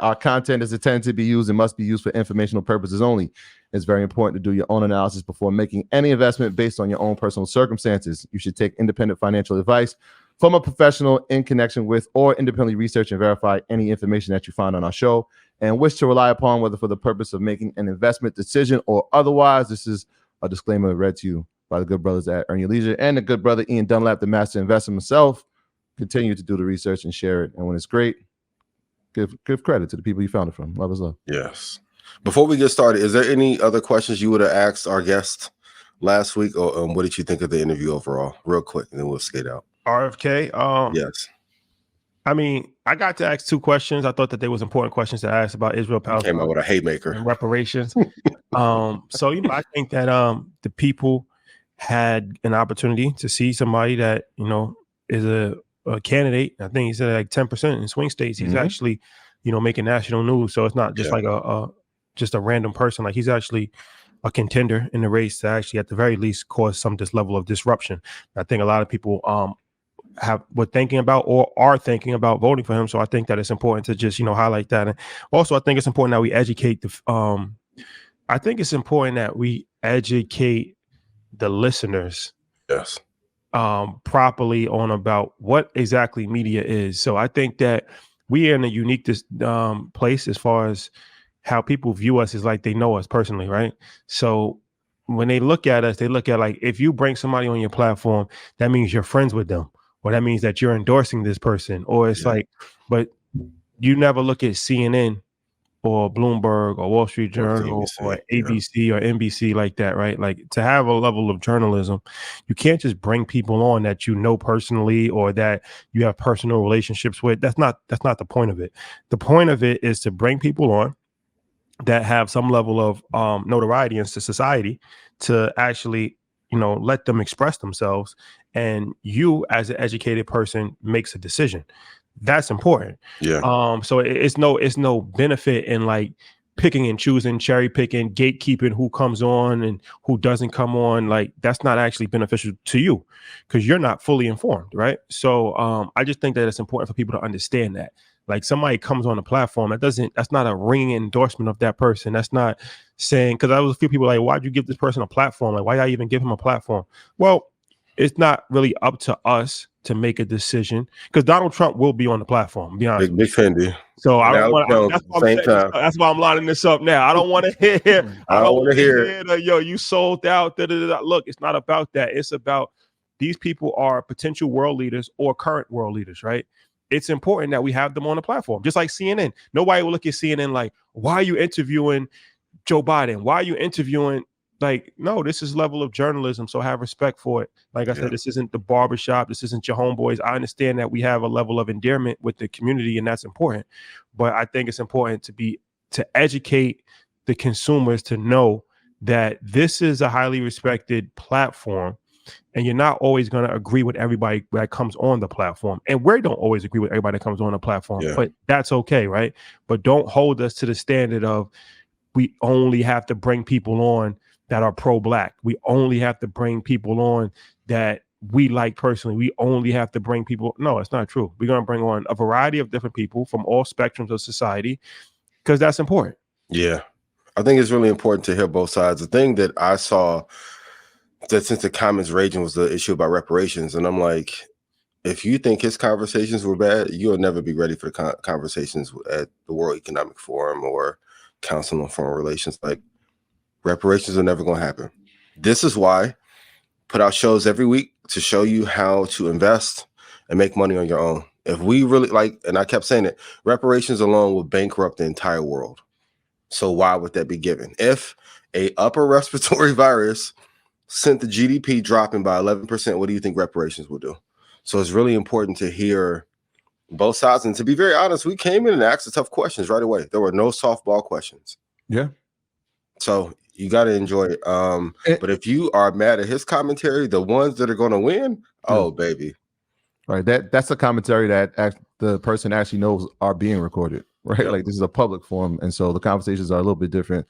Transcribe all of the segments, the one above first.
Our content is intended to be used and must be used for informational purposes only. It's very important to do your own analysis before making any investment based on your own personal circumstances. You should take independent financial advice from a professional in connection with or independently research and verify any information that you find on our show and wish to rely upon, whether for the purpose of making an investment decision or otherwise. This is a disclaimer read to you by the good brothers at Earn Your Leisure and the good brother Ian Dunlap, the master investor himself. Continue to do the research and share it. And when it's great, give credit to the people you found it from. Love is love. Yes. Before we get started, is there any other questions you would have asked our guest last week, or what did you think of the interview overall? Real quick, and then we'll skate out. RFK. Yes. I mean, I got to ask 2 questions. I thought that there was important questions to ask about Israel Palestine. Came out with a haymaker and reparations. So I think that the people had an opportunity to see somebody that is a candidate. I think he said like 10% in swing states. He's actually, making national news. So it's not just like just a random person. Like he's actually a contender in the race to actually, at the very least, cause this level of disruption. I think a lot of people were thinking about or are thinking about voting for him. So I think that it's important to just highlight that. And also, I think it's important that we educate the listeners. Yes. Properly on about what exactly media is. So I think that we are in a unique place as far as how people view us is like they know us personally, right? So when they look at us, they look at like, if you bring somebody on your platform, that means you're friends with them, or that means that you're endorsing this person, or it's like, but you never look at CNN or Bloomberg or Wall Street Journal or ABC or NBC like that, right? Like, to have a level of journalism, you can't just bring people on that you know personally or that you have personal relationships with. That's not the point of it. The point of it is to bring people on that have some level of notoriety in society to actually, let them express themselves, and you as an educated person makes a decision. That's important. Yeah. So it's no benefit in like picking and choosing, cherry picking, gatekeeping who comes on and who doesn't come on. Like, that's not actually beneficial to you because you're not fully informed, right? So I just think that it's important for people to understand that. Like, somebody comes on a platform, that's not a ringing endorsement of that person. That's not saying, because I was a few people like, why'd you give this person a platform? Like, why y'all even give him a platform? Well, it's not really up to us to make a decision, because Donald Trump will be on the platform. Be honest, big Fendi. So I don't want. That's why I'm lining this up now. I don't want to hear. I don't want to hear. Yo, you sold out. Look, it's not about that. It's about these people are potential world leaders or current world leaders, right? It's important that we have them on the platform, just like CNN. Nobody will look at CNN like, why are you interviewing Joe Biden? Why are you interviewing? Like, no, this is level of journalism, so have respect for it. Like I said, this isn't the barbershop. This isn't your homeboys. I understand that we have a level of endearment with the community, and that's important. But I think it's important to educate the consumers to know that this is a highly respected platform, and you're not always going to agree with everybody that comes on the platform. And we don't always agree with everybody that comes on the platform, but that's okay, right? But don't hold us to the standard of we only have to bring people on that are pro-Black. We only have to bring people on that we like personally. We only have to bring people. No, it's not true. We're going to bring on a variety of different people from all spectrums of society because that's important. Yeah. I think it's really important to hear both sides. The thing that I saw that since the comments raging was the issue about reparations. And I'm like, if you think his conversations were bad, you'll never be ready for the conversations at the World Economic Forum or Council on Foreign Relations. Like, reparations are never going to happen. This is why I put out shows every week to show you how to invest and make money on your own. If we really and I kept saying it, reparations alone will bankrupt the entire world. So why would that be given? If a upper respiratory virus sent the GDP dropping by 11%, what do you think reparations will do? So it's really important to hear both sides. And to be very honest, we came in and asked the tough questions right away. There were no softball questions. Yeah. So you got to enjoy it. But if you are mad at his commentary, the ones that are going to win, oh, baby. Right. That's a commentary that the person actually knows are being recorded, right? Yep. Like, this is a public forum. And so the conversations are a little bit different.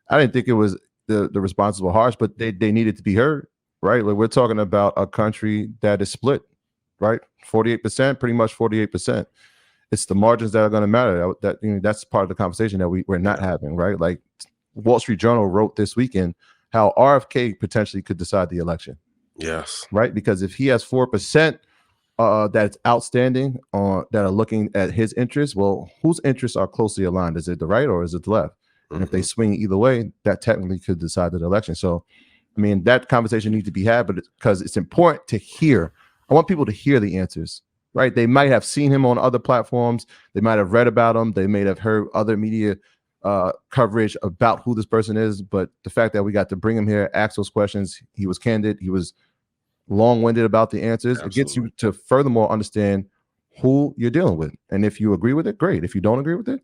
I didn't think it was the responses were harsh, but they needed to be heard, right? Like, we're talking about a country that is split, right? 48%, pretty much 48%. it's the margins that are going to matter. That's part of the conversation that we're not having, right? Like Wall Street Journal wrote this weekend how RFK potentially could decide the election. Yes. Right. Because if he has 4% that's outstanding that are looking at his interests, well, whose interests are closely aligned? Is it the right or is it the left? And if they swing either way, that technically could decide the election. So, I mean, that conversation needs to be had, but because it's important to hear. I want people to hear the answers, right? They might have seen him on other platforms. They might have read about him. They may have heard other media coverage about who this person is. But the fact that we got to bring him here, ask those questions, he was candid. He was long-winded about the answers. Absolutely. It gets you to furthermore understand who you're dealing with. And if you agree with it, great. If you don't agree with it,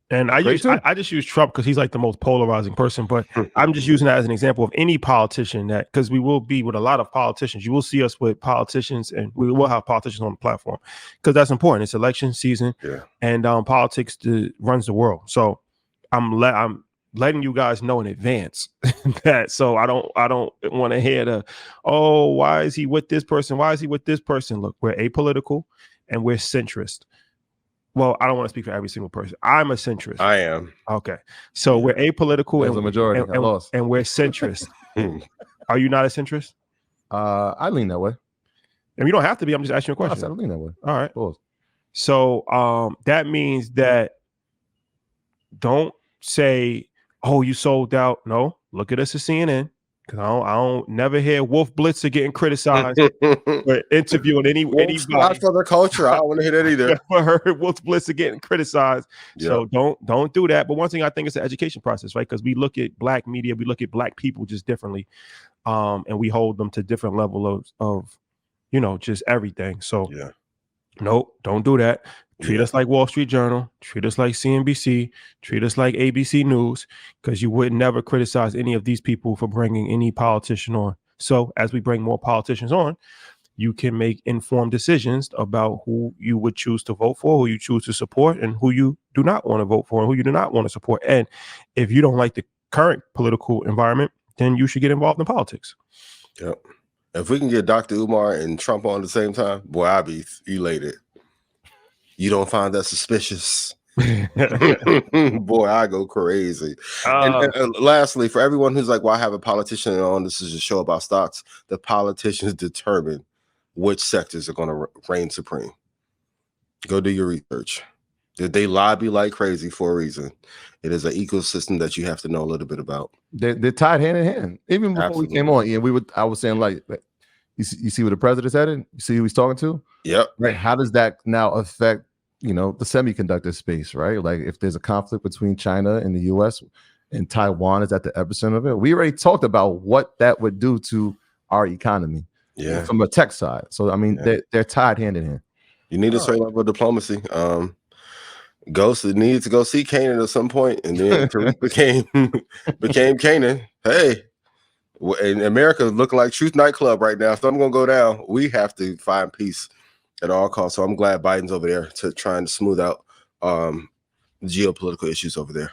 and I just use Trump because he's like the most polarizing person, but I'm just using that as an example of any politician that, because we will be with a lot of politicians. You will see us with politicians, and we will have politicians on the platform because that's important. It's election season, and politics runs the world. So I'm letting you guys know in advance that, so I don't want to hear why is he with this person? Why is he with this person? Look, we're apolitical and we're centrist. Well, I don't want to speak for every single person. I'm a centrist. I am. Okay. So we're apolitical and the majority and we're centrist. Are you not a centrist? I lean that way. And you don't have to be. I'm just asking you a question. I lean that way. All right. Cool. So that means that don't say, oh, you sold out. No, look at us at CNN. Because I don't never hear Wolf Blitzer getting criticized for interviewing anybody. Not for the culture. I don't want to hear that either. Never heard Wolf Blitzer getting criticized. Yep. So don't do that. But one thing I think it's an education process, right? Because we look at black media, we look at black people just differently, and we hold them to different level of just everything. So no, don't do that. Treat us like Wall Street Journal, treat us like CNBC, treat us like ABC News, because you would never criticize any of these people for bringing any politician on. So as we bring more politicians on, you can make informed decisions about who you would choose to vote for, who you choose to support, and who you do not want to vote for, and who you do not want to support. And if you don't like the current political environment, then you should get involved in politics. Yep. If we can get Dr. Umar and Trump on at the same time, boy, I'd be elated. You don't find that suspicious? Boy, I go crazy. And lastly, for everyone who's like, well, I have a politician on, this is a show about stocks. The politicians determine which sectors are going to reign supreme. Go do your research. Did they lobby like crazy for a reason? It is an ecosystem that you have to know a little bit about. They're tied hand in hand. Even before we came on, I was saying, like you see where the president's headed? You see who he's talking to? Yep. Right. How does that now affect the semiconductor space, right? Like if there's a conflict between China and the US and Taiwan is at the epicenter of it, we already talked about what that would do to our economy from a tech side. So, I mean, they're tied hand in hand. You need a certain level of diplomacy. Ghost needed to go see Canaan at some point, and then Tariq became Canaan. Hey, in America, looking like Truth Nightclub right now. If I'm going to go down, we have to find peace at all costs. So I'm glad Biden's over there to trying to smooth out geopolitical issues over there.